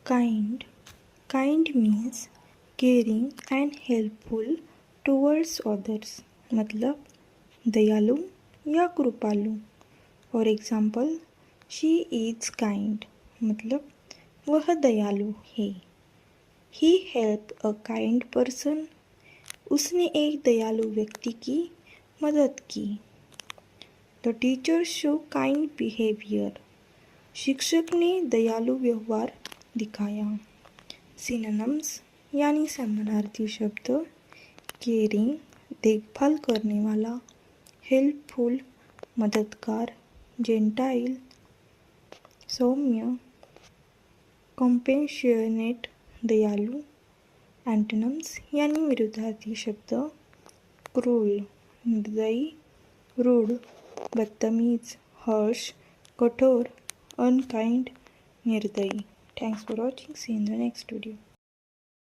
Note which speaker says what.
Speaker 1: Kind. Kind means caring and helpful towards others. मतलब दयालु या कृपालु. For example she is kind मतलब वह दयालु है. ही हेल्प अ काइंड पर्सन. उसने एक दयालु व्यक्ति की मदद की. The teacher show kind behaviour. शिक्षक ने दयालु व्यवहार दिखाया. सिनोनिम्स यानी समानार्थी शब्द केयरिंग देखभाल करने वाला, हेल्पफुल मददगार, जेंटाइल सौम्य, कंपेशनेट दयालु. एंटोनिम्स यानी विरुद्धार्थी शब्द क्रूर निर्दयी, रूड बदतमीज, हर्ष कठोर, अनकाइंड निर्दयी. Thanks for watching. See you in the next video.